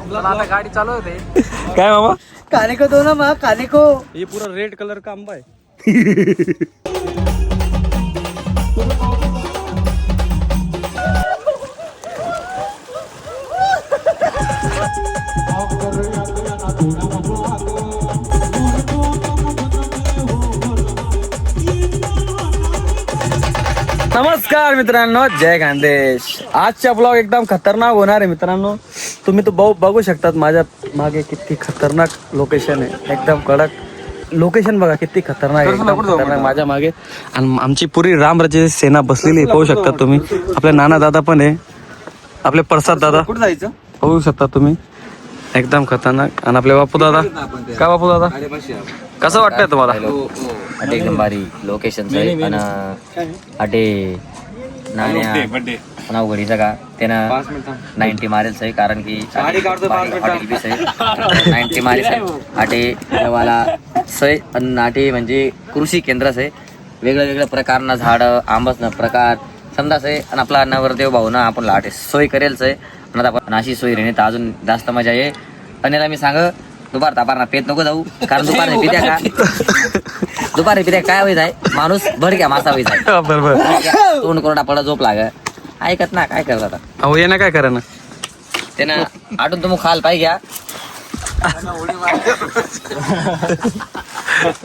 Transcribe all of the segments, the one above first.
चला आता गाडी चालू होते. काय मामा? खाने को दो ना माँ, खाने को. ये पूरा रेड कलर का आंबा है. नमस्कार मित्रांनो, जय खानदेश. आजचा ब्लॉग एकदम खतरनाक होणार आहे मित्रांनो. तुम्ही तो बघू शकतात माझ्या मागे किती खतरनाक लोकेशन आहे. एकदम कडक लोकेशन बघा किती खतरनाक आहे, एकदम खतरनाक माझ्या मागे. आणि आमची पुरी रामराज्याची सेना बसलेली आहे, पाहू शकता तुम्ही. आपले नाना दादा पण आहे, आपले प्रसाद दादा कुठं जायचं? पाहू शकता तुम्ही. एकदम खतरनाक. आणि आपले बापू दादा. काय बापू दादा, कसं वाटतंय तुम्हाला? अटे एकदम भारी लोकेशन अटे नाण्या अवघडीचं का त्यानं 90 मारेल आहे, कारण की 90 मारेल आहे. अटे देवाला सय आणि अटे म्हणजे कृषी केंद्रच आहे. वेगळ्या वेगळ्या प्रकारना झाडं आंबसनं प्रकार समजाच आहे. आणि आपला नवरदेव भाऊ ना आपण लाटे सोय करेलच आहे. आणि आता अशी सोय रेणे तर अजून जास्त मजा आहे. आणि याला मी सांग दुपार तापार ना पेत नको जाऊ, कारण दुपारने पित्या का दुपारी पित्या काय होईत आहे, माणूस भडक्या मासा होईत आहे. बरोबर. तोंड कोरडा पडा झोप लाग ऐकत ना काय करत आता. अहो ये ना काय करा ना त्यानं आठून तुम्ही खाल पाहिजे घ्या.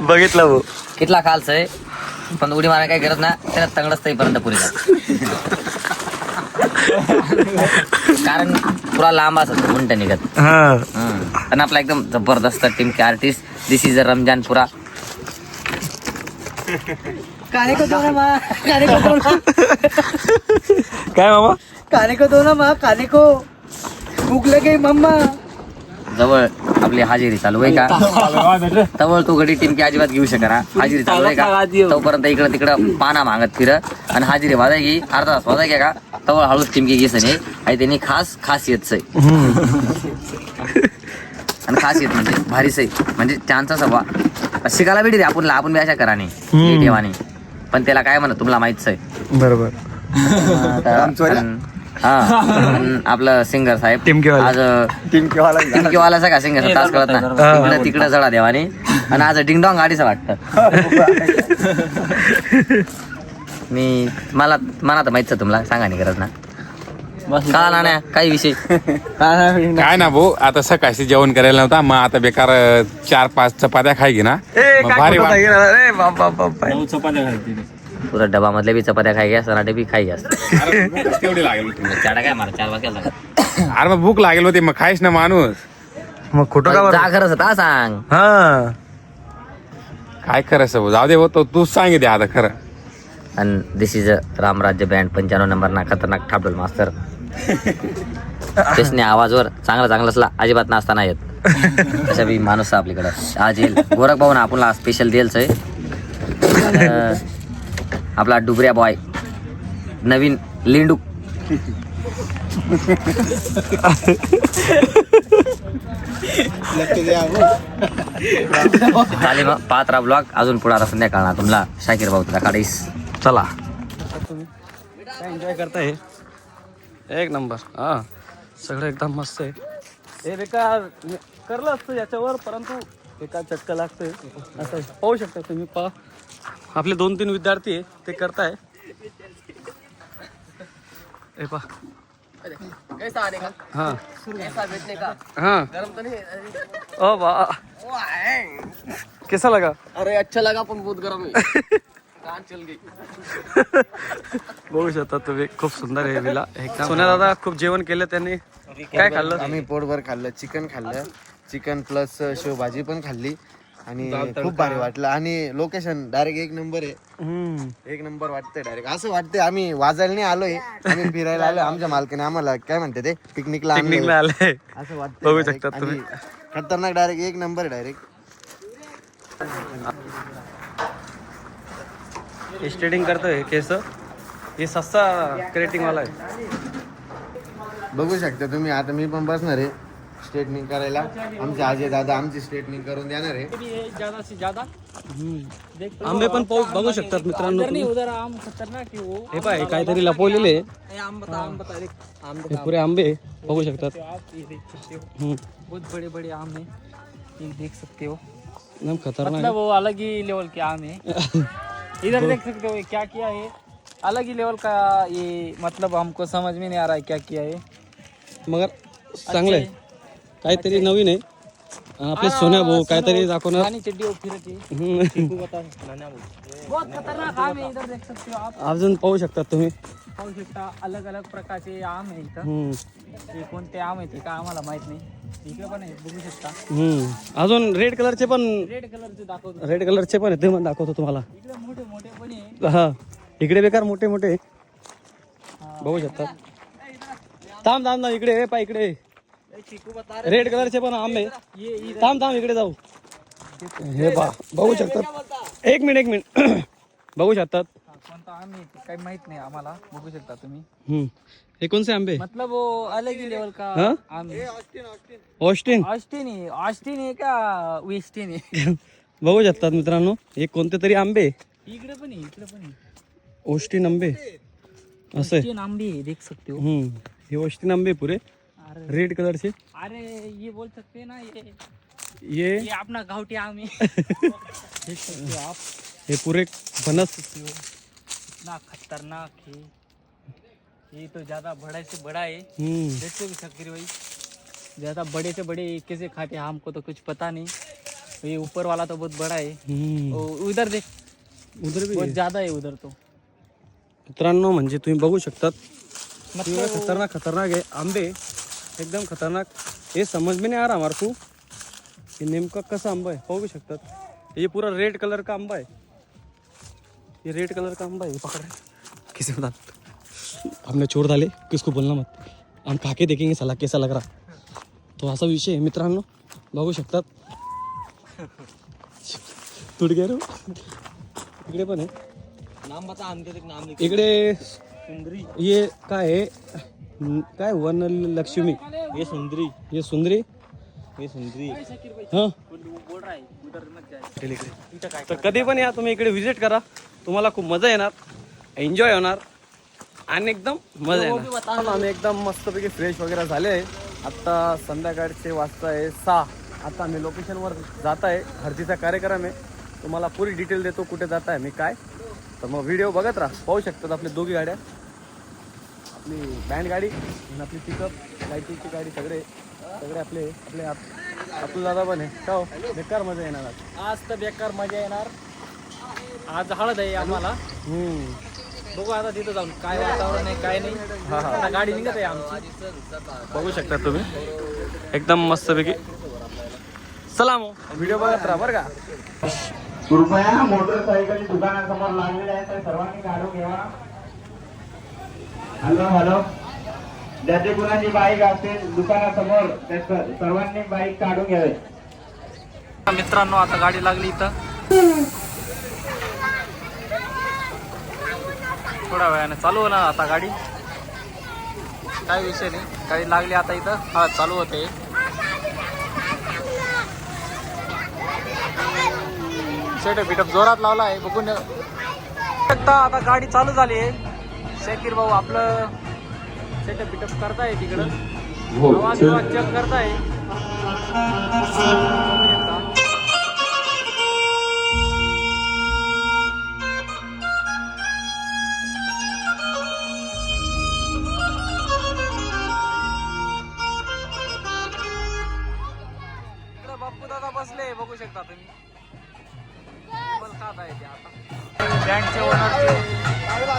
बघितलं भाऊ. कितला खालच आहे, पण उडी मारा काय करत ना त्याला तंगडच पर्यंत पुरी कारण पुरा लांब असत उंट निघत. आणि आपला एकदम जबरदस्त team K artist. This is अ रमजान पुरा. खाने को दो ना माँ, खाने को दो ना. काय मामा? खाने को दो ना माँ, खाने को. भूक लगे मम्मा. जवळ आपली हाजिरी चालू आहे का, तवळ तू घडी टीम की अजिबात घेऊ शकना. हाजिरी चालू आहे का तोपर्यंत इकडं तिकडं पाना मागत फिर. आणि हाजिरी वाजाय की अर्धा तास वाजाय का तवळ हळूच टीम की घेस नाही. आणि त्यांनी खासियत आहे. आणि खासियत म्हणजे भारीच आहे, म्हणजे त्यांचा सभा शिकायला भेटी आपण बी अशा करा नाही ठेवाने. पण त्याला काय म्हणत तुम्हाला माहितच आहे. बरोबर. हा आपलं सिंगर साहेब टिमकीवाला. आज टिमकीवालाचा का सिंगर तास कळत ना तिकडं तिकडं जळा देवाने. आणि आज डिंगडॉंग गाडीचं वाटतं. मला तर माहितच तुम्हाला सांगा नाही करत ना का नाण्या काही विषय. काय ना भाऊ, आता सकाळशी जेवण करायला नव्हता, मग आता बेकार 4-5 चपात्या खाय की ना मग भारी पुरा डबा मधले बी चपात्या खाय घ्या, सराटे बी खाय घ्या. तेवढी लागेल. चाडा काय मारा 4 वाजता. अरे मग भूक लागेल होती, मग खायच ना माणूस. मग खोटं का जा खरंच होता सांग. हा काय करायचं भाऊ, जाऊ दे होतो तूच सांगितले आता खरं. आणि this is a Ramrajya band 95 number ना खतरनाक ठापडोल मास्तर. त्यासने आवाजवर चांगला अजिबात नाचता नाही येत. तशा बी माणूस आपल्याकडं आज येईल. गोरख भाऊ ना आपला स्पेशल देलच आहे. आपला डुबऱ्या बॉय नवीन लेंडू. चालेल मग पाहत राहा ब्लॉग अजून पुढे. आता संध्याकाळ ना तुम्हाला शाकीर भाऊ तुला काढीस. चला. तुम्ही काय एन्जॉय करताय? एक नंबर. हा सगळं एकदम मस्त आहे. हे बेकार करलं असतं याच्यावर, परंतु एका चटका लागतोय. असं पाहू शकता तुम्ही. पहा आपले 2-3 विद्यार्थी आहे ते करताय. हे पहा. हाँ हाँ ओ वाह कैसा लगा? अरे अच्छा लगा पण बहुत गरम है. कान चल गई. बघू शकता तुम्ही. खूप सुंदर आहे विला एकदम. सोन्या दादा खूप जेवण केलं त्यांनी. काय खाल्लं? आम्ही पोटभर खाल्लं. चिकन प्लस शेवभाजी पण खाल्ली. आणि खूप भारी वाटलं. आणि लोकेशन डायरेक्ट एक नंबर आहे. एक नंबर वाटतंय. डायरेक्ट असं वाटतंय आम्ही वाजायला नाही आलोय, आम्ही फिरायला आलोय. आमच्या मालकाने आम्हाला काय म्हणते ते पिकनिकला आले असं वाटतं. बघू शकता तुम्ही. खतरनाक डायरेक्ट एक नंबर डायरेक्ट. स्ट्रेटिंग करतोय केस. हे सस्ता क्रेटिंग वाला आहे. बघू शकता तुम्ही. आता मी पण बसणार आहे स्ट्रेटनिंग करायला. आमचे अजय दादा आमची स्ट्रेटनिंग करून देणार आहे. ज्यादा से ज्यादा आंबे पण बघू शकतात मित्रांनो तुम्ही. हे पाय काहीतरी लपवलेले हे पुरे आंबे बघू शकतात. बहुत बड़े बड़े आम है, ये देख सकते हो. एकदम खतरनाक मतलब वो अलग ही लेवल के आम है. इधर देख सकते हो ये क्या किया है, अलग ही लेवल का ये, मतलब हमको समझ में नहीं आ रहा है क्या किया है. मगर चांगलं आहे, काहीतरी नवीन आहे. आपले सोन्या भाऊ काहीतरी दाखवणार. पानी चड्डी वो फिर के बहुत खतरनाक आम है. इधर देख सकते हो आप, अजून पाहू शकतात तुम्ही. पाहू शकता अलग अलग प्रकारचे आम आहे इथं. हे कोणते आम आहे ते का आम्हाला माहित नाही. इकडे पण आहे बघू शकता. अजून रेड कलरचे पण, रेड कलरचे दाखवतो. रेड कलरचे पण आहे ते पण दाखवतो तुम्हाला. इकडे मोठे मोठे पण आहे. हा इकडे बेकार मोठे मोठे बघू शकतात. थांब थांब थांब इकडे पाय इकडे रेड कलरचे पण आंबे. थांब थांब इकडे जाऊ. हे पा बघू शकतात. एक मिनिट बघू शकतात. कोणता आम आहे ते काही माहित नाही आम्हाला. बघू शकता तुम्ही. हे कोणते आंबे? मतलब वो अलग ही लेवल का हाँ? आम है. ऑस्टिन ऑस्टिन है का वेस्टिन है. बघू शकतात मित्रांनो. हे कोणते तरी आंबे. इकडे पण आहे, इकडे पण आहे. ऑस्टिन आंबे असे. ऑस्टिन आंबे है, देख सकते हो. हे ऑस्टिन आंबे पुरे अरे रेड कलरचे. अरे ये बोल सकते हैं ना, ये ये अपना गावठी आम है. देख सकते हो आप. हे पुरे फणस. इतना खतरनाक है. ये तो ज्यादा बड़ा से बड़ा है. देखते हो शक्कर भाई, ज्यादा बड़े से बड़े कैसे खाते हैं हमको तो कुछ पता नहीं. ये ऊपर वाला तो बहुत बड़ा है. उधर देख, उधर भी बहुत है. ज्यादा है उधर तो. मित्रांनो म्हणजे तुम्ही बघू शकतात. मतलब खतरनाक खतरनाक आहे आंबे, एकदम खतरनाक. हे समझ में नहीं आ रहा हमारे को ये नेमका कसा आंबा है. बघू शकतात ये पूरा रेड कलर का आंबा है. ये रेड कलर का आंबा है. पकड़ किसी बता, हमने छोड़ डाले, किसको बोलना मत. हम खा के देखेंगे साला कैसा लग रहा. तो असा विषय आहे मित्रांनो. बघू शकतात. तुड गे इकडे पण आहे. नाम बता हमके, नाम इकडे सुंदरी. ये काय आहे, काय वन लक्ष्मी. ये सुंदरी. ये सुंदरी. ये सुंदरी. हां बोल रहा है उधर मत जाए. तर कधी पण या तुम्ही इकडे विजिट करा. तुम्हाला खूप मजा येणार, एन्जॉय होणार आणि एकदम मजा येणार. आम्ही एकदम मस्तपैकी फ्रेश वगैरे झाले आहे. आत्ता संध्याकाळचे वाजता आहे 6. आता आम्ही लोकेशनवर जात आहे. हळदीचा कार्यक्रम आहे. तुम्हाला पुरी डिटेल देतो कुठे जात आहे मी काय. तर मग व्हिडिओ बघत राहा. पाहू शकतात आपली दोघी गाड्या, आपली बँड गाडी आणि आपली पिकअप लाईटिंगची गाडी. सगळे आपले आपले आपलं दादा पण आहे. का हो बेकार मजा येणार आज. आज तर बेकार मजा येणार. आज हळद आहे आम्हाला. बघू आता तिथं जाऊन काय वातावरण आहे काय नाही. आता गाडी निघत आहे आमची. बघू शकता तुम्ही एकदम मस्तपैकी. चला मग व्हिडिओ बघत राहा बरं का. कृपया मोटरसायकल दुकानासमोर लागलेले आहे तर सर्वांनी काढून घ्यावा. हॅलो ज्याची कुणाची बाईक असेल दुकानासमोर त्या सर्वांनी बाईक काढून घ्यावे. मित्रांनो आता गाडी लागली इथं. थोड्या वेळाने चालू होणार आता गाडी. काय विषय नाही, गाडी लागली आता इथं. हा चालू होते. सेटअप बिटअप जोरात लावला आहे. बघून शकता आता गाडी चालू झाली आहे. शाकीर भाऊ आपलं सेटअप बिटअप करताय तिकडं. आवाज चेक करताय. बाप्पू दादा बसले बघू शकता तुम्ही. खात आहे ते आता बँडचे ओनरचे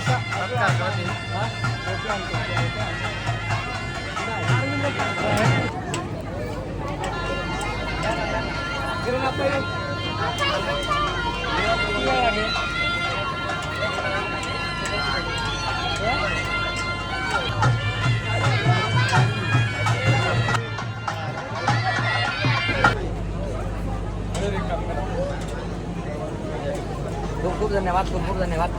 सत्कार करते. खूप धन्यवाद. खूप धन्यवाद.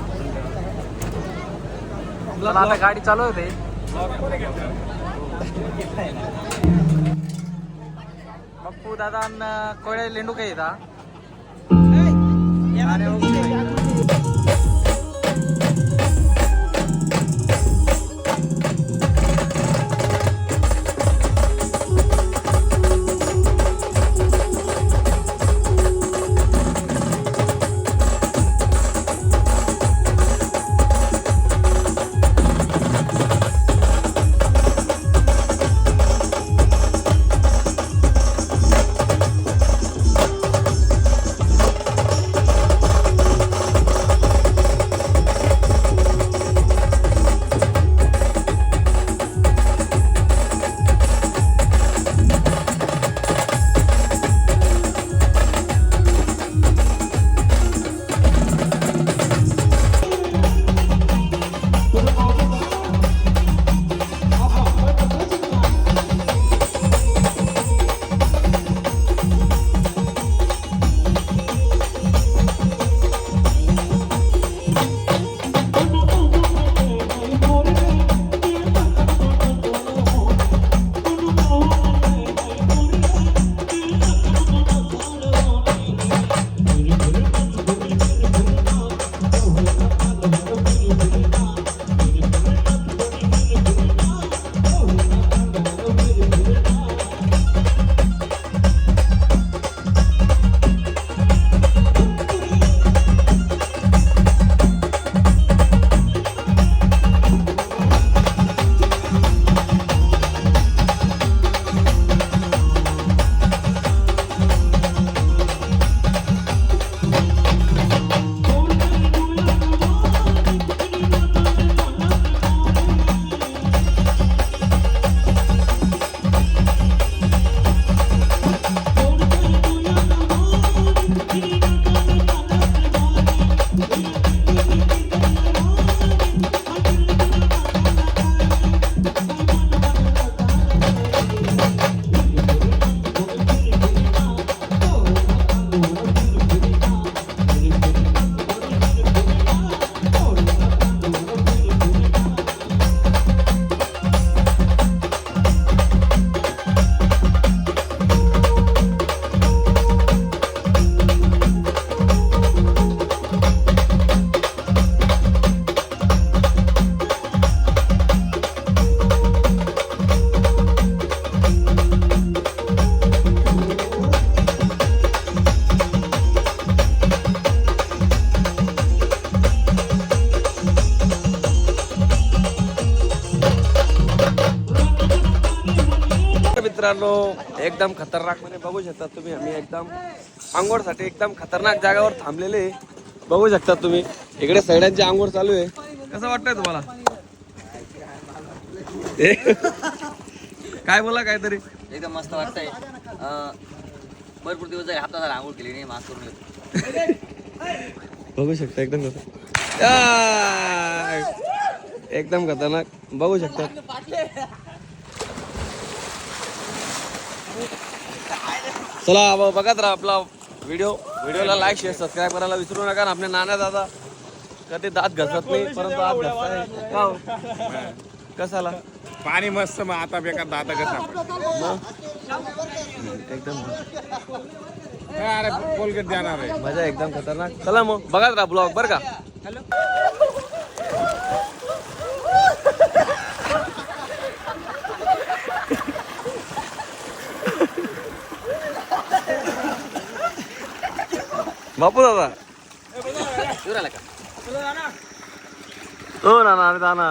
आता गाडी चालू होते. बाप्पू दादा कोळे लेंडू काही येतात. मित्रांनो एकदम खतरनाक मध्ये बघू शकता तुम्ही, आम्ही एकदम आंघोळसाठी एकदम खतरनाक जागावर थांबलेले बघू शकता तुम्ही. इकडे सगळ्यांची आंघोळ चालू आहे. कसं वाटतंय तुम्हाला? काय बोला काहीतरी. एकदम मस्त वाटतंय. भरपूर दिवस झाले हातात आंघोळ केली नाही, मास्क करून घेतो. बघू शकता एकदम एकदम खतरनाक बघू शकता. चला बघत राहा आपला व्हिडिओला लाईक शेअर सबस्क्राईब करायला विसरू नका. आपल्या नाना दादा कधी दात घसत नाही परंतु दात घसताय. कसाला पाणी मस्त, मग आता बेकार दादा कसा एकदम अरे कोलगेट देणार आहे. मजा एकदम खतरनाक. चला मग बघत राहा ब्लॉग बरं का. बापू दादा हो ना ना दाना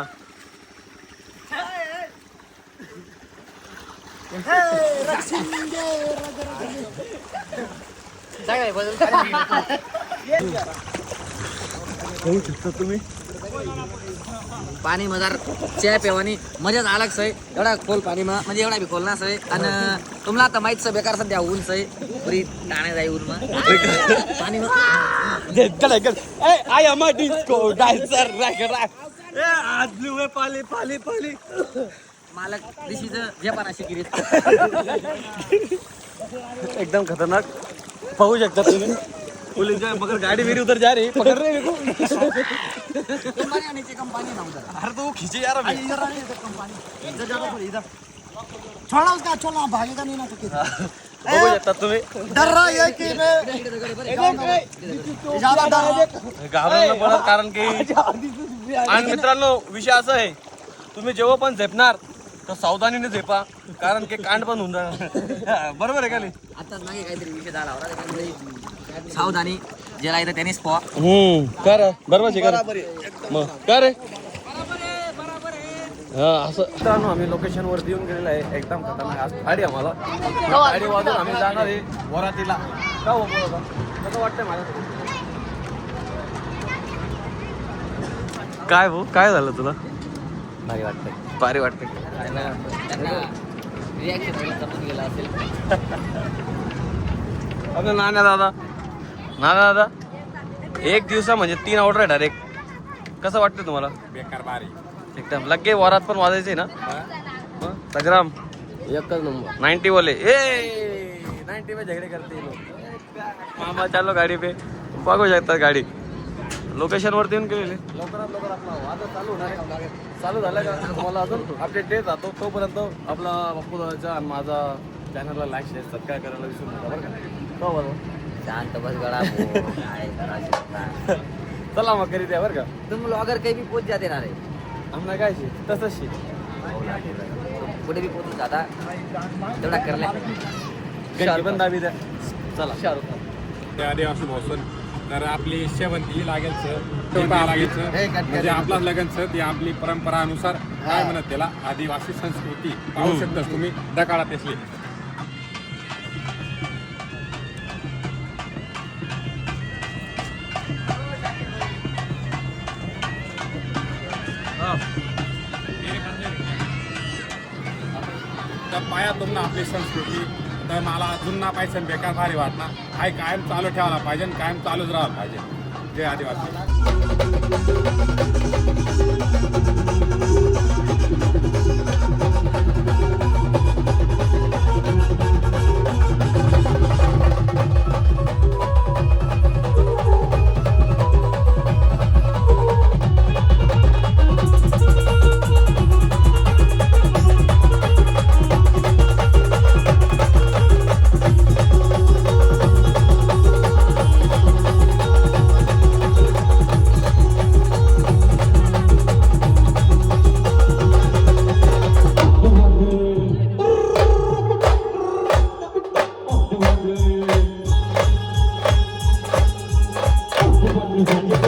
बघू शकता तुम्ही. पाणी मजार च्या पेवानी मजाच अलग सय. एवढा खोल पाणी म्हणजे एवढा बी खोल ना सय. आणि तुम्हाला आता माहित सय बेकार सध्या ऊन सय पुरी टाणे जाई ऊन पाणी I am a disco dancer. आज लुए पाली पाली पाली. मालक दिशीचं जे पण अशी गिरीत एकदम खतरनाक बघू शकता तुम्ही. पुलिस जो है मगर गाड़ी मेरी उधर जा रही है, पकड़ रहे हैं मेरे को. कंपनी आने की कंपनी ना उधर. अरे तो वो खींचे जा रहा है. इधर आने की कंपनी इधर जाना पड़े इधर. छोड़ा उसका छोड़ा भागेगा नहीं ना तो बघू शकता तुम्ही घाबरून पडत कारण की आणि मित्रांनो विषय असा आहे तुम्ही जेव्हा पण झेपणार तर सावधानीने झेपा कारण की कांड पण होऊन जाणार बरोबर आहे का नाही आता मागे काहीतरी विषय झाला होता सावधानी ज्याला येतं त्यानेच पॉ कर बरोबर मग का रे असं मित्रांनो आम्ही लोकेशन वरती येऊन गेलेलो आहे एकदम खतरनाक आज गाडी आम्हाला गाडी वाजून आम्ही जाणार आहे वरातीला का हो कसं वाटतंय मला काय भाऊ काय झालं तुला भारी वाटतंय भारी वाटतंय त्यांना रिॲक्शन समजून गेला असेल आपलं नाना दादा एक दिवसा म्हणजे 3 ऑर्डर आहे डायरेक्ट कसं वाटतं तुम्हाला बेकार बारी एकदम लगे वरात पण वाजायचे ना संग्राम एकच नंबर 90 वाले 90 में झगड़े करते हैं लोग मामा चालो गाडी पे बघू शकतात गाडी लोकेशन वरती येऊन गेलेले लवकरात लवकर आपला वाद चालू होणार आहे चालू झालं का तुम्हाला अजून अपडेट देत जातो तोपर्यंत आपला बाप्पूचा आणि माझा चॅनलला लाईक शेअर सबस्क्राईब करायला विसरू नका बरं का हो बरोबर शांत बस गळा काय करा चला मग करी द्या बरं का तुम ब्लॉगर काही भी पोच जाते ना रे आम्हाला काय शे तसंच शे कुठे भी पोचून जाता तेवढा करल्या घंटी पण दाबी द्या चला शाहरुख त्या आदिवासी भाऊसन तर आपली शेवंती लागेल म्हणजे आपला लगनचं ती आपली परंपरानुसार काय म्हणत त्याला आदिवासी संस्कृती पाहू शकता तुम्ही दकाळात असली तर पाया तुमनं आपली संस्कृती तर मला अजून ना पाहिजे बेकार भारी वाटणार हाय कायम चालू ठेवायला पाहिजे आणि कायम चालूच राहायला पाहिजे जय आदिवासी Thank you.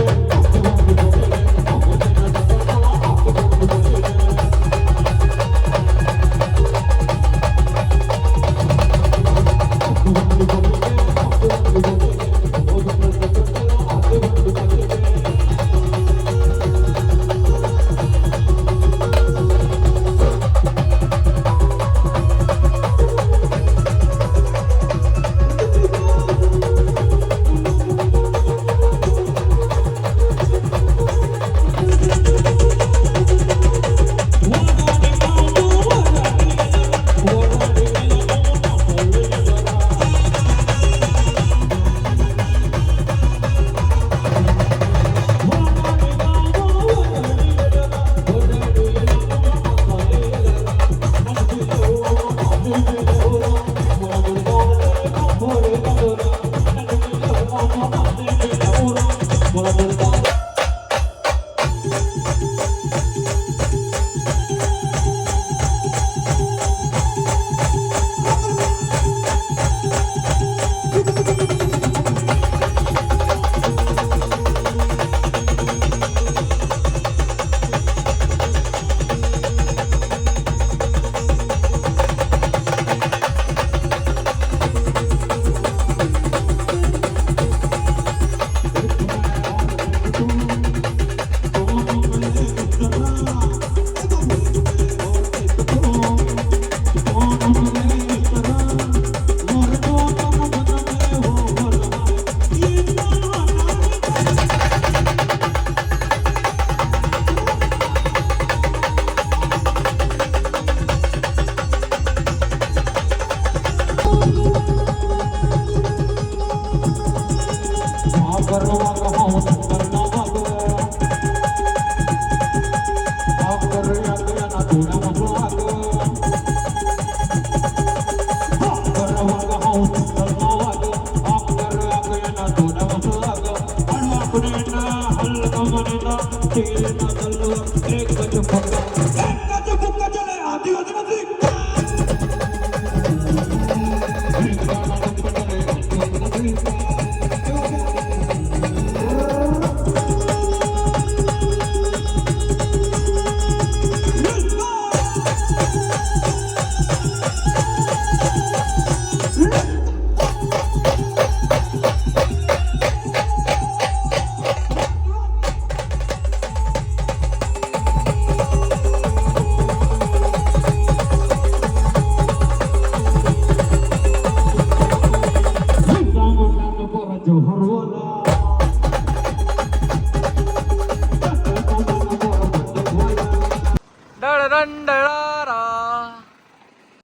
Johor wala